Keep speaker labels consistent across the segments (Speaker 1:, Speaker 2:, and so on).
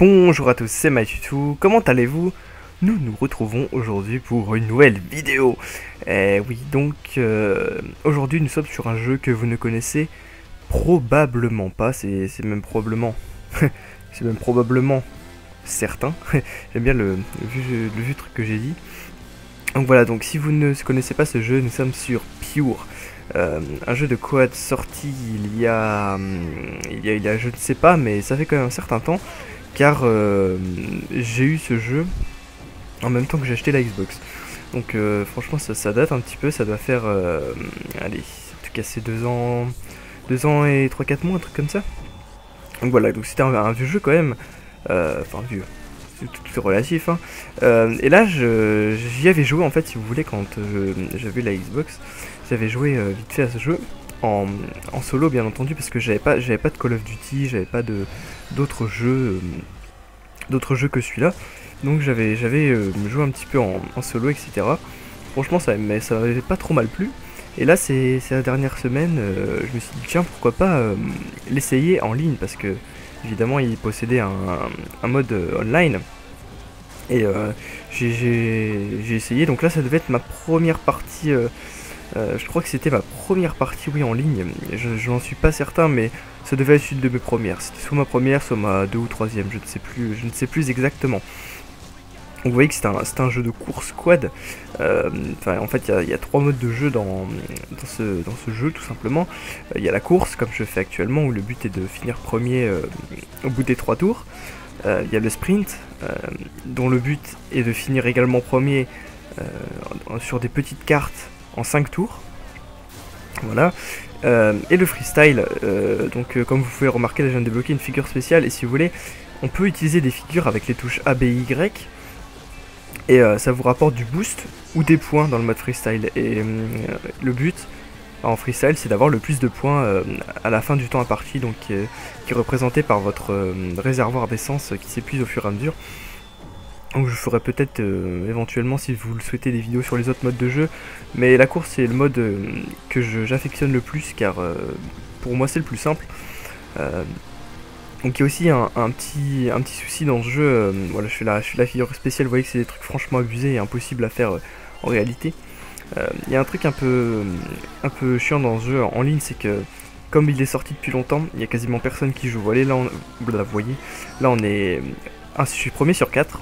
Speaker 1: Bonjour à tous, c'est MyTutu, comment allez-vous? Nous nous retrouvons aujourd'hui pour une nouvelle vidéo. Oui, donc aujourd'hui nous sommes sur un jeu que vous ne connaissez probablement pas, c'est même probablement, c'est même probablement certain. J'aime bien le vieux truc que j'ai dit. Donc voilà, donc si vous ne connaissez pas ce jeu, nous sommes sur Pure. Un jeu de quad sorti il y a je ne sais pas, mais ça fait quand même un certain temps, car j'ai eu ce jeu en même temps que j'ai acheté la Xbox. Donc franchement ça date un petit peu, ça doit faire allez, en tout cas c'est 2 ans et 3-4 mois, un truc comme ça. Donc voilà, donc c'était un vieux jeu quand même, enfin vieux, tout est relatif, hein. Et là j'y avais joué en fait, si vous voulez, quand j'avais la Xbox, j'avais joué vite fait à ce jeu. En solo bien entendu, parce que j'avais pas de Call of Duty, j'avais pas de d'autres jeux que celui-là. Donc j'avais joué un petit peu en solo, etc. Franchement ça m'avait pas trop mal plu. Et là c'est la dernière semaine, je me suis dit tiens pourquoi pas l'essayer en ligne, parce que évidemment il possédait un mode online. Et j'ai essayé, donc là ça devait être ma première partie. Je crois que c'était ma première partie, oui, en ligne. Je n'en suis pas certain, mais ça devait être une de mes premières. C'était soit ma première, soit ma 2 ou 3ème, je ne sais plus exactement. Donc vous voyez que c'est un jeu de course quad. En fait, il y a 3 modes de jeu dans ce jeu, tout simplement. Il y a la course, comme je fais actuellement, où le but est de finir premier au bout des 3 tours. Il y a le sprint, dont le but est de finir également premier sur des petites cartes en 5 tours. Voilà. Et le freestyle, comme vous pouvez remarquer, là je viens de débloquer une figure spéciale, et si vous voulez, on peut utiliser des figures avec les touches A, B, Y, et ça vous rapporte du boost ou des points dans le mode freestyle. Et le but en freestyle, c'est d'avoir le plus de points à la fin du temps imparti, donc qui est représenté par votre réservoir d'essence qui s'épuise au fur et à mesure. Donc je ferai peut-être éventuellement, si vous le souhaitez, des vidéos sur les autres modes de jeu, mais la course c'est le mode que j'affectionne le plus, car pour moi c'est le plus simple. Donc il y a aussi un petit souci dans ce jeu. Voilà, je fais la figure spéciale, vous voyez que c'est des trucs franchement abusés et impossibles à faire en réalité. Il y a un truc un peu chiant dans ce jeu en ligne, c'est que comme il est sorti depuis longtemps, il y a quasiment personne qui joue. Voilà, vous voyez, là on est, je suis premier sur 4.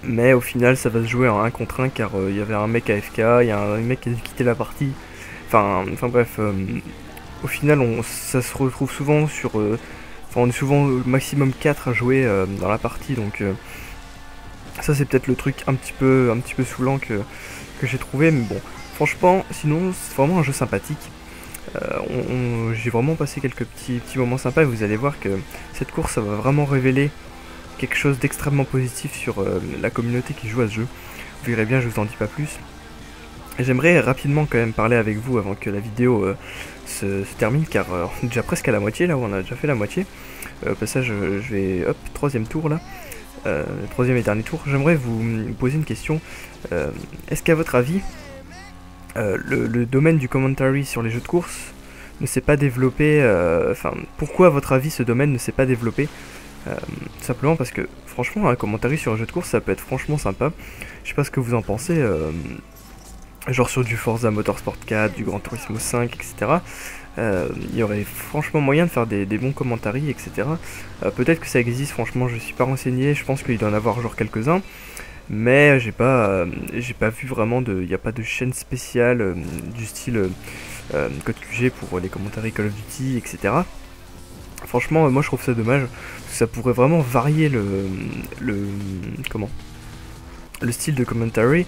Speaker 1: Mais au final ça va se jouer en 1 contre 1, car il y avait un mec AFK, il y a un mec qui a dû quitter la partie. Enfin bref, au final ça se retrouve souvent sur... on est souvent au maximum 4 à jouer dans la partie, donc ça c'est peut-être le truc un petit peu saoulant que j'ai trouvé, mais bon, franchement, sinon c'est vraiment un jeu sympathique. J'ai vraiment passé quelques petits moments sympas, et vous allez voir que cette course ça va vraiment révéler quelque chose d'extrêmement positif sur la communauté qui joue à ce jeu. Vous verrez bien, je vous en dis pas plus. J'aimerais rapidement quand même parler avec vous avant que la vidéo se termine, car on est déjà presque à la moitié, là où on a déjà fait la moitié. Au passage, je vais, hop, 3ème tour là, 3ème et dernier tour. J'aimerais vous poser une question. Est-ce qu'à votre avis, le domaine du commentary sur les jeux de course ne s'est pas développé, pourquoi à votre avis ce domaine ne s'est pas développé? Simplement parce que franchement un commentaire sur un jeu de course ça peut être franchement sympa. Je sais pas ce que vous en pensez, genre sur du Forza Motorsport 4, du Gran Turismo 5, etc. Il y aurait franchement moyen de faire des bons commentaires, etc. Peut-être que ça existe, franchement je suis pas renseigné, je pense qu'il doit en avoir genre quelques-uns, mais j'ai pas vu vraiment il n'y a pas de chaîne spéciale du style Code QG pour les commentaires Call of Duty, etc. Franchement, moi je trouve ça dommage, parce que ça pourrait vraiment varier le style de commentary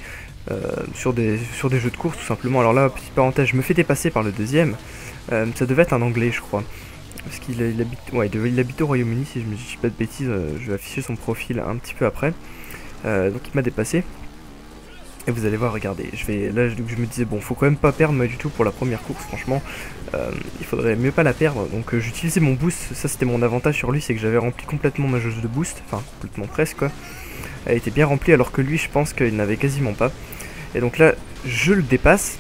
Speaker 1: sur des jeux de course tout simplement. Alors là, petite parenthèse, je me fais dépasser par le deuxième. Ça devait être un anglais, je crois, parce qu'il habite au Royaume-Uni, si je me dis pas de bêtises. Je vais afficher son profil un petit peu après. Donc il m'a dépassé. Et vous allez voir, regardez, là je me disais, bon, faut quand même pas perdre moi du tout pour la première course, franchement, il faudrait mieux pas la perdre. Donc j'utilisais mon boost, ça c'était mon avantage sur lui, c'est que j'avais rempli complètement ma jauge de boost, enfin complètement presque quoi. Elle était bien remplie, alors que lui je pense qu'il n'avait quasiment pas. Et donc là, je le dépasse,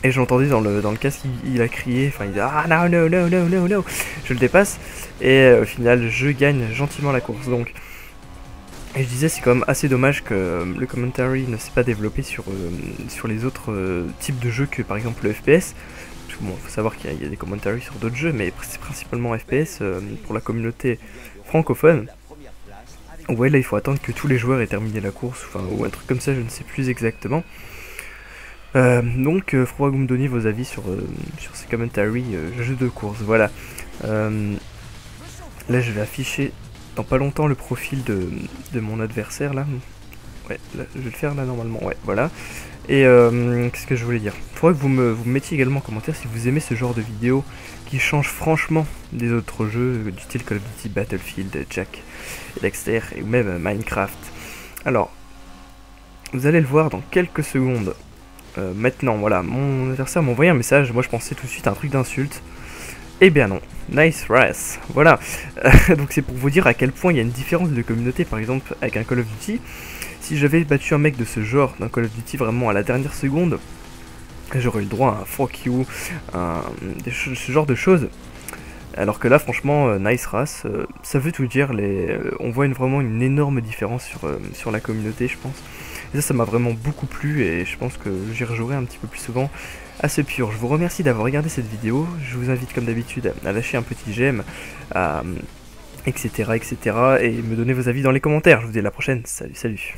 Speaker 1: Et j'entendais dans le casque, il a crié, enfin il dit ah non, no, no, no, no, no, je le dépasse, et au final je gagne gentiment la course. Donc, et je disais, c'est quand même assez dommage que le commentary ne s'est pas développé sur les autres types de jeux que par exemple le FPS. Parce que bon, faut savoir qu'il y a des commentaries sur d'autres jeux, mais c'est principalement FPS pour la communauté francophone. Ouais, là il faut attendre que tous les joueurs aient terminé la course, enfin, ou un truc comme ça, je ne sais plus exactement. Donc, faudra que vous me donniez vos avis sur ces commentaries jeux de course. Voilà. Là, je vais afficher dans pas longtemps le profil de mon adversaire là. Ouais, là, je vais le faire là normalement. Ouais, voilà. Et qu'est-ce que je voulais dire? Faudrait que vous me mettiez également en commentaire si vous aimez ce genre de vidéos qui changent franchement des autres jeux du style Call of Duty, Battlefield, Jack et Dexter et même Minecraft. Alors, vous allez le voir dans quelques secondes. Maintenant, voilà, mon adversaire m'a envoyé un message. Moi, je pensais tout de suite à un truc d'insulte. Eh bien non, nice race. Voilà. Donc c'est pour vous dire à quel point il y a une différence de communauté. Par exemple, avec un Call of Duty, si j'avais battu un mec de ce genre, d'un Call of Duty vraiment à la dernière seconde, j'aurais eu le droit à un fuck you, ce genre de choses. Alors que là, franchement, nice race, ça veut tout dire. On voit vraiment une énorme différence sur la communauté, je pense. Et ça m'a vraiment beaucoup plu et je pense que j'y rejouerai un petit peu plus souvent à ce pur. Je vous remercie d'avoir regardé cette vidéo. Je vous invite comme d'habitude à lâcher un petit j'aime, etc., etc. et me donner vos avis dans les commentaires. Je vous dis à la prochaine. Salut, salut.